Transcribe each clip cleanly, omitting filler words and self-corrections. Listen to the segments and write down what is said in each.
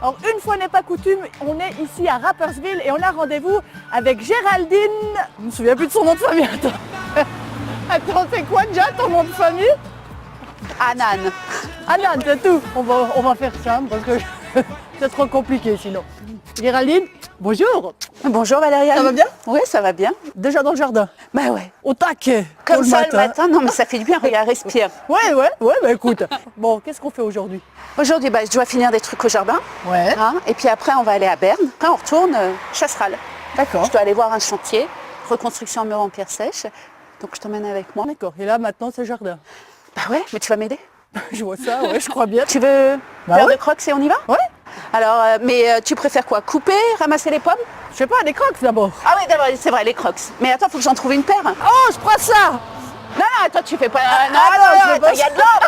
Alors une fois n'est pas coutume, on est ici à Rapperswil et on a rendez-vous avec Géraldine. Je me souviens plus de son nom de famille, attends. Attends, c'est quoi déjà ton nom de famille? Anan. Anan, c'est tout. On va faire simple parce que c'est trop compliqué sinon. Géraldine, bonjour. Bonjour Valéria. Ça va bien? Oui, ça va bien. Déjà dans le jardin? Bah ouais. Au taquet. Comme ça le matin, non mais ça fait du bien, regarde, respire. Ouais, bah écoute. Bon, qu'est-ce qu'on fait aujourd'hui? Aujourd'hui, je dois finir des trucs au jardin. Ouais. Hein, et puis après, on va aller à Berne. Après, on retourne Chasseral. D'accord. Je dois aller voir un chantier, reconstruction en mur en pierre sèche. Donc je t'emmène avec moi. D'accord. Et là maintenant c'est le jardin. Bah ouais, mais tu vas m'aider? Je vois ça, ouais, je crois bien. Tu veux Bah faire ouais. de crocs et on y va? Ouais. Alors, mais tu préfères quoi? Couper, ramasser les pommes? Je sais pas, des crocs d'abord. Ah oui, d'abord, c'est vrai, les crocs. Mais attends, faut que j'en trouve une paire. Oh, je prends ça. Non, attends, tu fais pas... non, je fais pas il y a de l'or,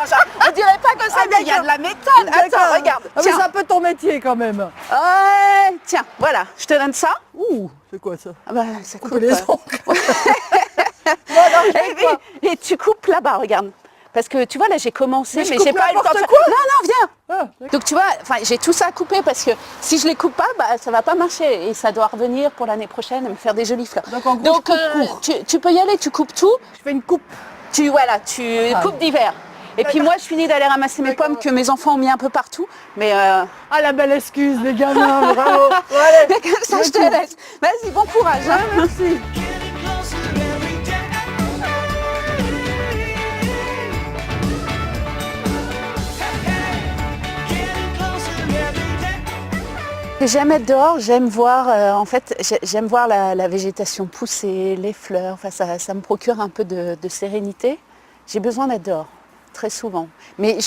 on dirait pas comme ça, mais il y a de la méthode. Attends, regarde, Ah, mais tiens. c'est un peu ton métier quand même. Ouais, tiens, voilà, je te donne ça. Ouh, c'est quoi ça? Ah bah, ça coupe. Couper les ongles. Et tu coupes là-bas, regarde. Parce que tu vois, là, j'ai commencé, je mais coupe j'ai pas eu le temps. n'importe quoi. Non, viens. Ah, Donc tu vois, j'ai tout ça à couper parce que si je les coupe pas, ça va pas marcher et ça doit revenir pour l'année prochaine et me faire des jolies fleurs. Donc, en gros, je coupe court. tu peux y aller, tu coupes tout. je fais une coupe. Tu coupes d'hiver. Et puis moi, je finis d'aller ramasser mes pommes que mes enfants ont mis un peu partout. Mais Ah, la belle excuse, les gamins, bravo. Allez, mais comme ça, je te laisse. Vas-y, bon courage. Hein. merci. J'aime être dehors, j'aime voir, j'aime voir la végétation pousser, les fleurs. Enfin, ça me procure un peu de sérénité. J'ai besoin d'être dehors, très souvent. Mais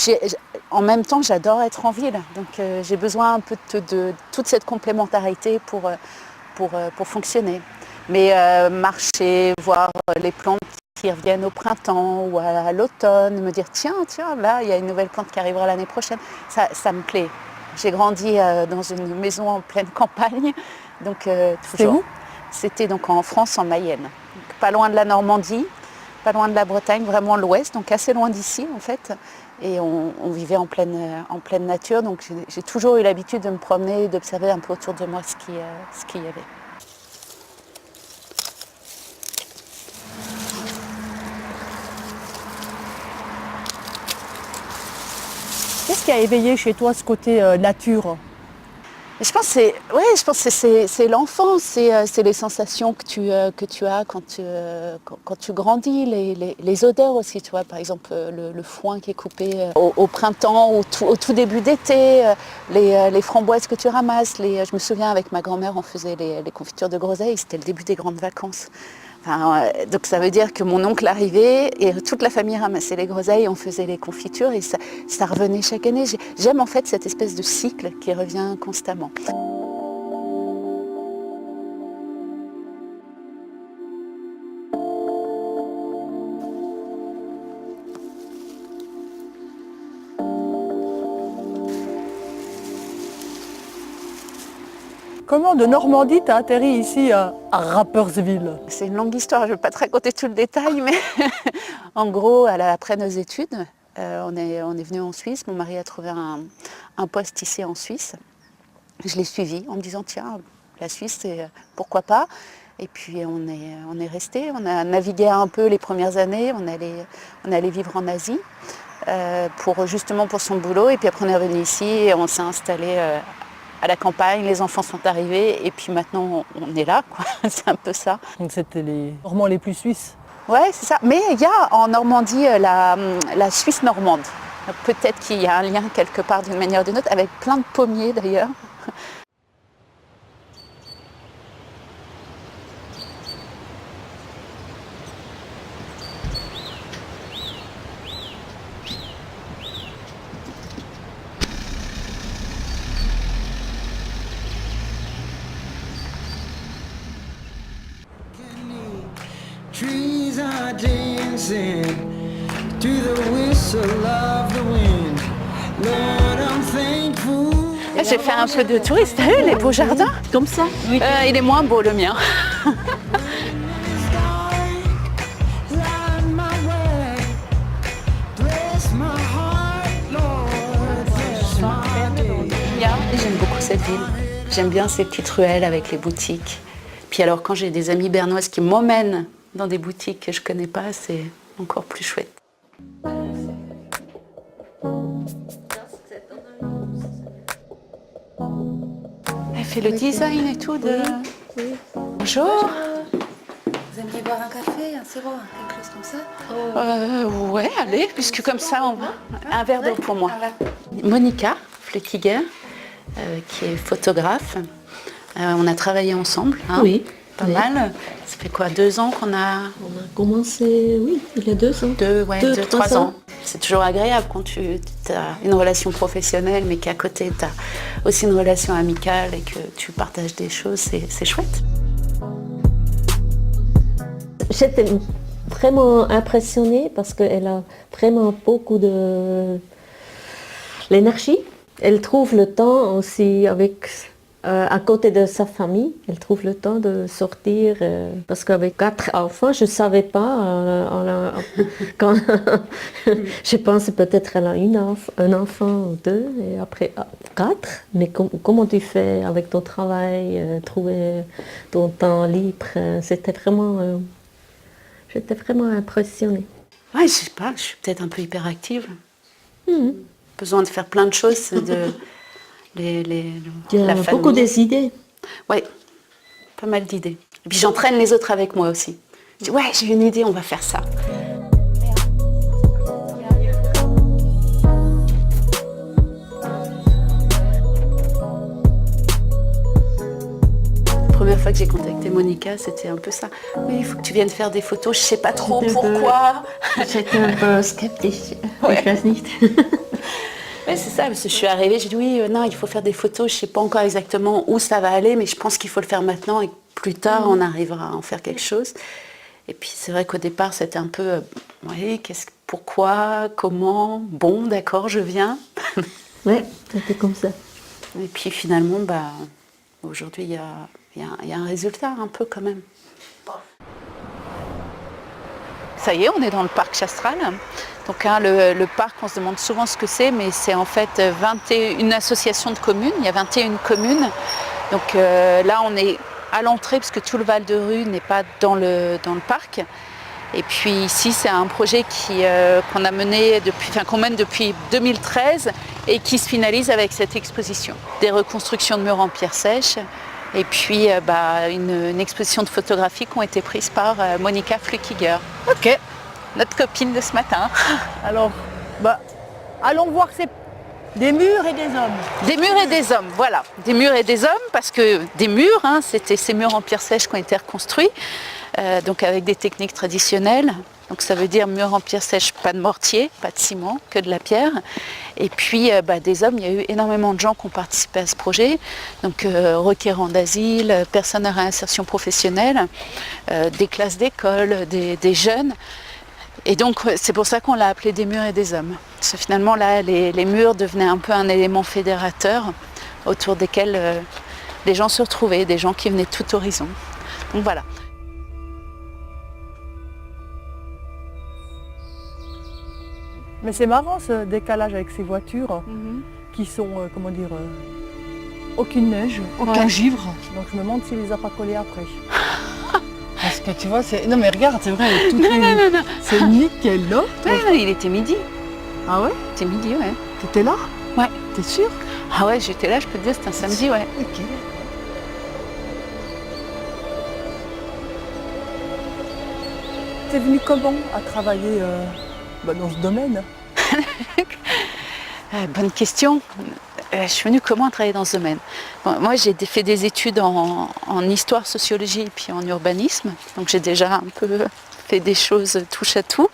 en même temps, j'adore être en ville. Donc, j'ai besoin un peu de toute cette complémentarité pour fonctionner. Mais marcher, voir les plantes qui reviennent au printemps ou à l'automne, me dire tiens, là, il y a une nouvelle plante qui arrivera l'année prochaine, ça me plaît. J'ai grandi dans une maison en pleine campagne, donc C'était où? C'était donc en France, en Mayenne. Donc, pas loin de la Normandie, pas loin de la Bretagne, vraiment l'ouest, donc assez loin d'ici en fait. Et on vivait en pleine nature, donc j'ai toujours eu l'habitude de me promener et d'observer un peu autour de moi ce qu'il y avait. Qu'est-ce qui a éveillé chez toi ce côté nature? Je pense que c'est l'enfance, c'est les sensations que tu as quand tu grandis, les odeurs aussi, tu vois, par exemple le foin qui est coupé au printemps, au tout début d'été, les framboises que tu ramasses, je me souviens avec ma grand-mère on faisait les confitures de groseille, c'était le début des grandes vacances. Enfin, donc ça veut dire que mon oncle arrivait et toute la famille ramassait les groseilles, on faisait les confitures et ça revenait chaque année. J'aime en fait cette espèce de cycle qui revient constamment. Comment de Normandie t'as atterri ici à Rapperswil? C'est une longue histoire, je ne vais pas te raconter tout le détail, mais en gros, après nos études, on est venu en Suisse. Mon mari a trouvé un poste ici en Suisse. Je l'ai suivi en me disant, tiens, la Suisse, pourquoi pas? Et puis on est resté, on a navigué un peu les premières années, on allait vivre en Asie justement pour son boulot. Et puis après on est revenu ici et on s'est installé à la campagne, les enfants sont arrivés et puis maintenant on est là, quoi. C'est un peu ça. Donc c'était les Normands les plus suisses. Ouais, c'est ça. Mais il y a en Normandie la Suisse normande. Peut-être qu'il y a un lien quelque part d'une manière ou d'une autre, avec plein de pommiers d'ailleurs. Trees are dancing to the whistle of the wind. Lord, I'm thankful. J'ai fait un peu de touriste. T'as vu les beaux jardins? Comme ça? Oui. Il est moins beau le mien. J'aime beaucoup ça. cette ville. J'aime bien ces petites ruelles avec les boutiques. Puis alors quand j'ai des amies bernoises qui m'emmènent dans des boutiques que je connais pas, c'est encore plus chouette. Elle fait le design et tout de... Oui. Bonjour. Vous aimeriez boire un café, un sirop, quelque chose comme ça? Ouais, allez, puisque comme ça, on va... Un verre d'eau pour moi. Monica Fleckiger, qui est photographe. On a travaillé ensemble, hein, Oui. pas Oui. mal. Ça fait quoi, 2 ans qu'on a... On a commencé, oui, il y a 2 ans. 2, 3 3 ans. C'est toujours agréable quand tu as une relation professionnelle, mais qu'à côté, tu as aussi une relation amicale et que tu partages des choses, c'est chouette. J'étais vraiment impressionnée parce qu'elle a vraiment beaucoup de l'énergie. Elle trouve le temps aussi avec à côté de sa famille. Elle trouve le temps de sortir parce qu'avec 4 enfants, je ne savais pas. Quand je pense peut-être qu'elle a un enfant ou 2 et après 4. Mais comment tu fais avec ton travail, trouver ton temps libre? C'était vraiment... J'étais vraiment impressionnée. Ouais, je sais pas, je suis peut-être un peu hyperactive. Besoin de faire plein de choses, Il y a beaucoup d'idées. Ouais, pas mal d'idées. Et puis j'entraîne les autres avec moi aussi. Je dis, ouais, j'ai une idée, on va faire ça. La première fois que j'ai contacté Monica, c'était un peu ça. Oui, il faut que tu viennes faire des photos, je sais pas trop pourquoi. J'étais un peu sceptique. Ouais. Ich weiß nicht. Ouais, c'est ça, parce que je suis arrivée, j'ai dit oui, non, il faut faire des photos, je sais pas encore exactement où ça va aller, mais je pense qu'il faut le faire maintenant et que plus tard, on arrivera à en faire quelque chose. Et puis c'est vrai qu'au départ, c'était un peu, oui, pourquoi, comment, bon, d'accord, je viens. Ouais, c'était comme ça. Et puis finalement, aujourd'hui, il y a un résultat un peu quand même. Ça y est, on est dans le parc Chastral. Donc le parc, on se demande souvent ce que c'est, mais c'est en fait une association de communes. Il y a 21 communes. Donc là, on est à l'entrée, parce que tout le Val de Rue n'est pas dans le parc. Et puis ici, c'est un projet qu'on a mené qu'on mène depuis 2013 et qui se finalise avec cette exposition. Des reconstructions de murs en pierre sèche et puis une exposition de photographies qui ont été prises par Monica Fleckiger. Ok, Notre copine de ce matin. alors, allons voir ces... Des murs et des hommes. Des murs et des hommes, voilà. Des murs et des hommes, parce que des murs, c'était ces murs en pierre sèche qui ont été reconstruits, donc avec des techniques traditionnelles. Donc ça veut dire murs en pierre sèche, pas de mortier, pas de ciment, que de la pierre. Et puis des hommes, il y a eu énormément de gens qui ont participé à ce projet. Donc requérants d'asile, personnes à réinsertion professionnelle, des classes d'école, des jeunes. Et donc c'est pour ça qu'on l'a appelé des murs et des hommes. Parce que finalement là, les murs devenaient un peu un élément fédérateur autour desquels les gens se retrouvaient, des gens qui venaient de tout horizon. Donc voilà. Mais c'est marrant ce décalage avec ces voitures qui sont, aucune neige, aucun givre. Donc je me demande s'il les a pas collés après. Parce que tu vois, c'est... Non mais regarde, c'est vrai, tout Non. c'est nickel là. Ouais, il était midi. Ah ouais? C'était midi, ouais. T'étais là? Ouais. T'es sûre? Ah ouais, j'étais là, je peux te dire, c'était un samedi, ouais. Ok. T'es venue comment à travailler dans ce domaine? Bonne question. Je suis venue comment travailler dans ce domaine? Moi, j'ai fait des études en histoire, sociologie et puis en urbanisme. Donc j'ai déjà un peu fait des choses touche à tout.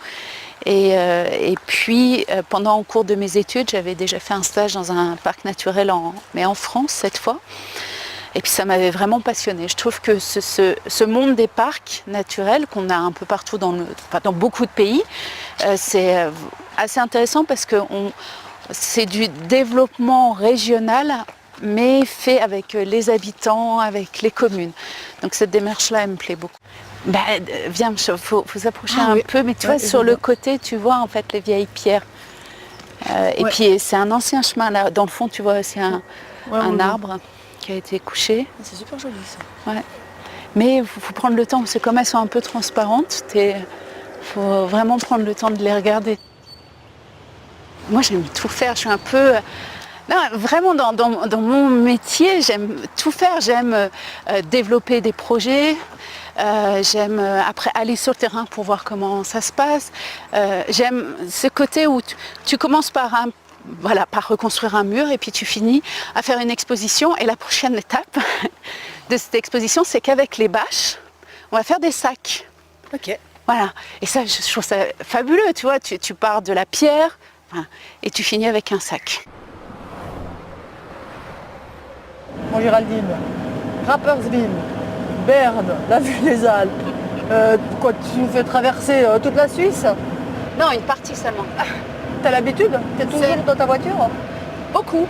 Et puis, pendant au cours de mes études, j'avais déjà fait un stage dans un parc naturel, mais en France cette fois. Et puis ça m'avait vraiment passionnée. Je trouve que ce monde des parcs naturels qu'on a un peu partout dans beaucoup de pays, c'est assez intéressant parce que c'est du développement régional, mais fait avec les habitants, avec les communes. Donc cette démarche-là, elle me plaît beaucoup. Viens, faut s'approcher un peu, mais tu vois, sur le côté, tu vois en fait les vieilles pierres. Et puis c'est un ancien chemin là. Dans le fond, tu vois, c'est un arbre. qui a été couchée. C'est super joli ça. Ouais. Mais il faut prendre le temps, parce que comme elles sont un peu transparentes, il faut vraiment prendre le temps de les regarder. Moi, j'aime tout faire. Je suis un peu... Non, vraiment, dans mon métier, j'aime tout faire. J'aime développer des projets. J'aime après aller sur le terrain pour voir comment ça se passe. J'aime ce côté où tu commences par par reconstruire un mur et puis tu finis à faire une exposition. Et la prochaine étape de cette exposition, c'est qu'avec les bâches, on va faire des sacs. Ok. Voilà. Et ça, je trouve ça fabuleux, tu vois. Tu pars de la pierre et tu finis avec un sac. Bon Géraldine, Rapperswil, Berne, la vue des Alpes. Quoi, tu nous fais traverser toute la Suisse? Non, une partie seulement. T'as l'habitude? T'es toujours dans ta voiture? Beaucoup.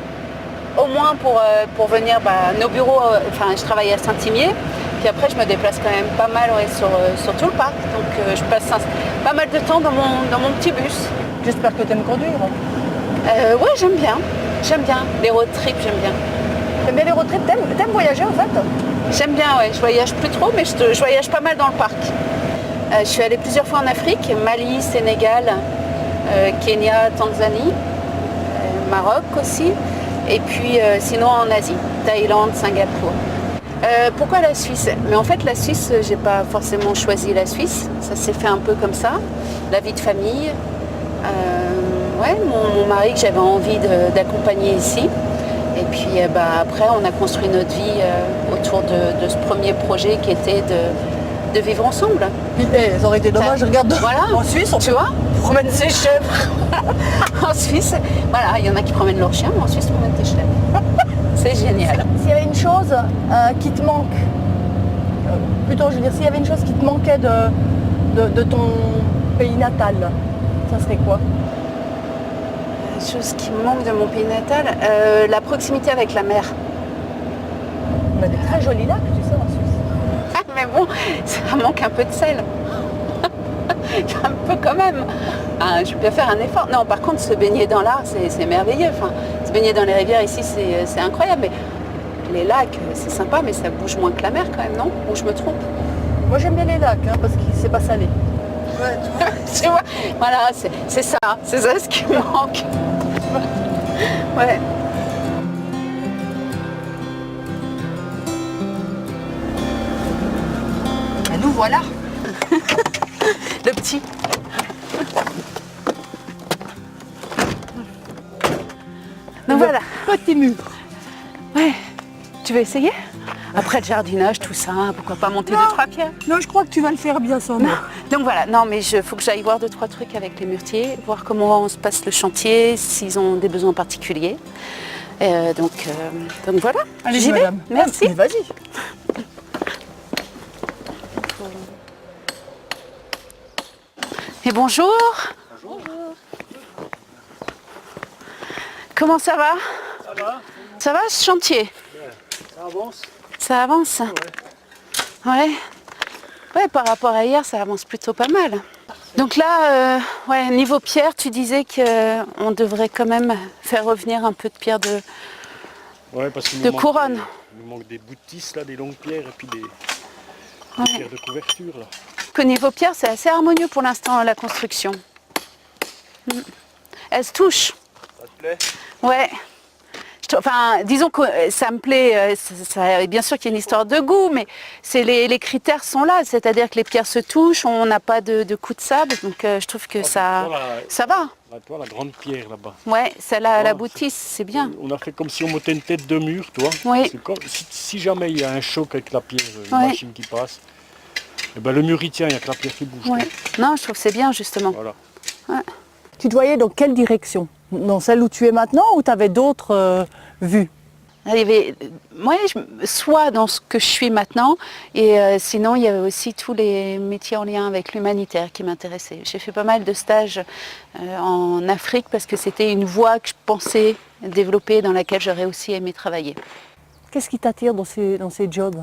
Au moins pour venir, nos bureaux, je travaille à Saint-Imier, puis après je me déplace quand même pas mal sur tout le parc, donc je passe pas mal de temps dans mon petit bus. J'espère que t'aimes conduire. Ouais, j'aime bien. Les road trips, j'aime bien. T'aimes bien les road trips? T'aimes voyager en fait? J'aime bien, ouais. Je voyage plus trop, mais je voyage pas mal dans le parc. Je suis allée plusieurs fois en Afrique, Mali, Sénégal, Kenya, Tanzanie, Maroc aussi. Et puis sinon en Asie, Thaïlande, Singapour. Pourquoi la Suisse? Mais en fait la Suisse, j'ai pas forcément choisi la Suisse. Ça s'est fait un peu comme ça. La vie de famille. Mon mari que j'avais envie d'accompagner ici. Et puis après on a construit notre vie autour de ce premier projet qui était de vivre ensemble. Ça aurait été dommage, regarde. Voilà. En Suisse, on tu vois, promène ses chèvres. En Suisse, voilà, il y en a qui promènent leurs chiens, mais en Suisse, promènent tes chèvres. C'est génial. S'il y avait une chose qui te manque, plutôt je veux dire, s'il y avait une chose qui te manquait de ton pays natal, ça serait quoi? Une chose qui me manque de mon pays natal, la proximité avec la mer. On a des très jolis lacs, tu sais, en Suisse. Mais bon, ça manque un peu de sel. Un peu quand même. Je peux faire un effort. Non, par contre, se baigner dans l'art, c'est merveilleux. Enfin, se baigner dans les rivières ici, c'est incroyable. Mais les lacs, c'est sympa, mais ça bouge moins que la mer quand même, non? Ou je me trompe? Moi, j'aime bien les lacs, parce que c'est pas salé. Ouais, tu vois, voilà, c'est ça ce qui me manque. Ouais. Et nous voilà. Le petit. Donc voilà. Petit mur. Ouais. Tu veux essayer? Après le jardinage, tout ça, pourquoi pas monter 2-3 pierres? Non, je crois que tu vas le faire bien sans moi. Donc voilà, non mais il faut que j'aille voir 2-3 trucs avec les mûretiers, voir comment se passe le chantier, s'ils ont des besoins particuliers. Donc voilà, Allez, j'y vais. madame. Merci. Mais vas-y. Et bonjour. Bonjour. Comment ça va? Ça va? Ça va ce chantier? Ça avance? Ça avance? Ouais. Ouais, par rapport à hier, ça avance plutôt pas mal. Donc là, niveau pierre, tu disais qu'on devrait quand même faire revenir un peu de pierre de Parce qu'il de couronne. Il nous manque des bouts de tisses, là, des longues pierres et puis des pierres de couverture. Là. Qu'au niveau pierre, c'est assez harmonieux pour l'instant, la construction. Elle se touche. Ça te plaît? Ouais. Enfin, disons que ça me plaît, bien sûr qu'il y a une histoire de goût, mais les critères sont là, c'est-à-dire que les pierres se touchent, on n'a pas de coups de sable, donc je trouve que ça va. Là, toi, la grande pierre là-bas. Ouais, celle-là, la boutisse, c'est bien. On a fait comme si on montait une tête de mur, toi. Oui. C'est comme, si jamais il y a un choc avec la pierre, une machine qui passe, et ben le mur il tient, il n'y a que la pierre qui bouge. Ouais. Non, je trouve que c'est bien justement. Voilà. Ouais. Tu te voyais dans quelle direction? Dans celle où tu es maintenant ou tu avais d'autres vues? Il y avait, soit dans ce que je suis maintenant, et sinon il y avait aussi tous les métiers en lien avec l'humanitaire qui m'intéressaient. J'ai fait pas mal de stages en Afrique parce que c'était une voie que je pensais développer, dans laquelle j'aurais aussi aimé travailler. Qu'est-ce qui t'attire dans ces jobs?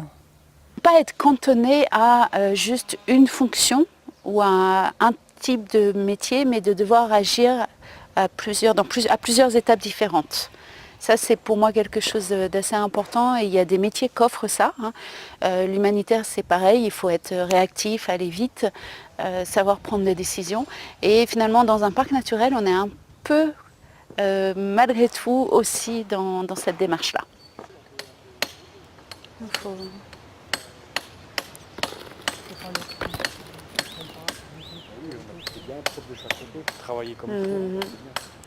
Pas être cantonné à juste une fonction ou à un type de métier, mais de devoir agir à plusieurs étapes différentes. Ça, c'est pour moi quelque chose d'assez important et il y a des métiers qu'offrent ça. L'humanitaire, c'est pareil, il faut être réactif, aller vite, savoir prendre des décisions. Et finalement, dans un parc naturel, on est un peu, malgré tout, aussi dans cette démarche-là. Travailler comme ça.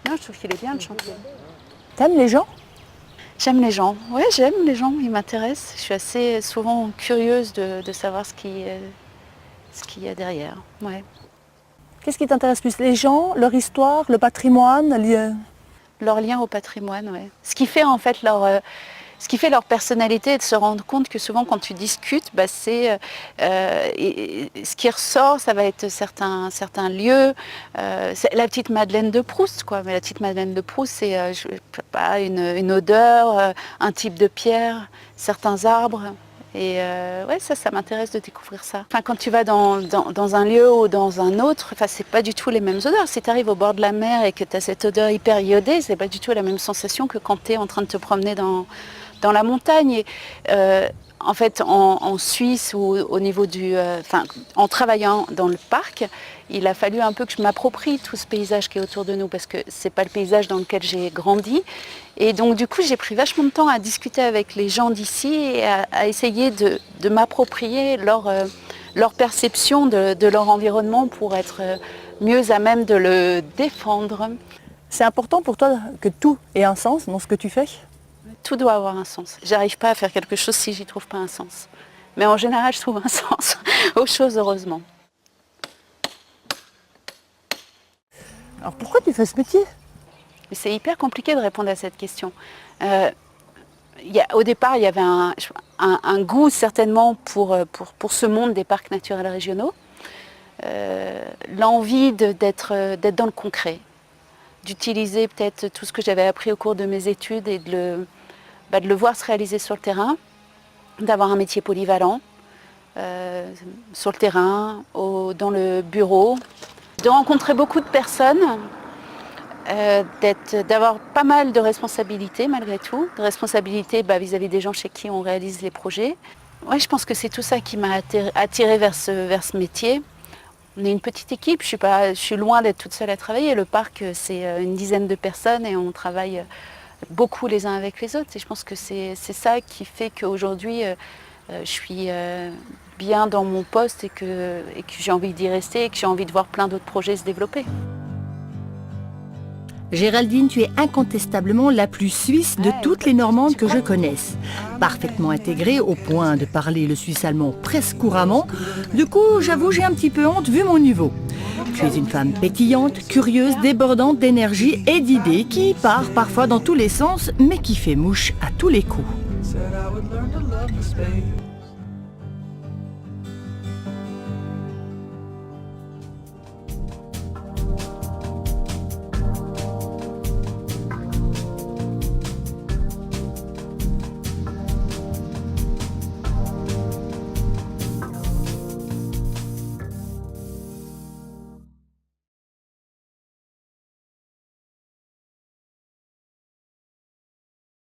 Non, je trouve qu'il est bien, le champion. T'aimes les gens? J'aime les gens. Oui, j'aime les gens, ils m'intéressent. Je suis assez souvent curieuse de savoir ce qu'il y a derrière. Ouais. Qu'est-ce qui t'intéresse plus? Les gens, leur histoire, le patrimoine Leur lien au patrimoine, ouais. Ce qui fait en fait leur personnalité et de se rendre compte que souvent quand tu discutes, ce qui ressort, ça va être certains lieux. C'est la petite Madeleine de Proust, quoi. Mais la petite Madeleine de Proust, c'est une odeur, un type de pierre, certains arbres. Et ça m'intéresse de découvrir ça. Enfin, quand tu vas dans un lieu ou dans un autre, c'est pas du tout les mêmes odeurs. Si tu arrives au bord de la mer et que tu as cette odeur hyper iodée, c'est pas du tout la même sensation que quand tu es en train de te promener dans la montagne. En fait, en Suisse ou au niveau en travaillant dans le parc, il a fallu un peu que je m'approprie tout ce paysage qui est autour de nous parce que c'est pas le paysage dans lequel j'ai grandi. Et donc du coup, j'ai pris vachement de temps à discuter avec les gens d'ici et à essayer de m'approprier leur perception de leur environnement pour être mieux à même de le défendre. C'est important pour toi que tout ait un sens dans ce que tu fais? Tout doit avoir un sens. J'arrive pas à faire quelque chose si j'y trouve pas un sens. Mais en général, je trouve un sens aux choses, heureusement. Alors pourquoi tu fais ce métier? Mais c'est hyper compliqué de répondre à cette question. Au départ, il y avait un goût certainement pour ce monde des parcs naturels régionaux. L'envie d'être dans le concret, d'utiliser peut-être tout ce que j'avais appris au cours de mes études et de le voir se réaliser sur le terrain, d'avoir un métier polyvalent sur le terrain, dans le bureau, de rencontrer beaucoup de personnes, d'avoir pas mal de responsabilités malgré tout, de responsabilités vis-à-vis des gens chez qui on réalise les projets. Ouais, je pense que c'est tout ça qui m'a attirée vers ce métier. On est une petite équipe, je suis loin d'être toute seule à travailler. Le parc, c'est une dizaine de personnes et on travaille beaucoup les uns avec les autres. Et je pense que c'est ça qui fait qu'aujourd'hui, je suis bien dans mon poste et que j'ai envie d'y rester et que j'ai envie de voir plein d'autres projets se développer. Géraldine, tu es incontestablement la plus suisse de toutes les Normandes que je connaisse. Parfaitement intégrée au point de parler le suisse-allemand presque couramment. Du coup, j'avoue, j'ai un petit peu honte vu mon niveau. Tu es une femme pétillante, curieuse, débordante d'énergie et d'idées qui part parfois dans tous les sens, mais qui fait mouche à tous les coups. Said I would learn to love the space.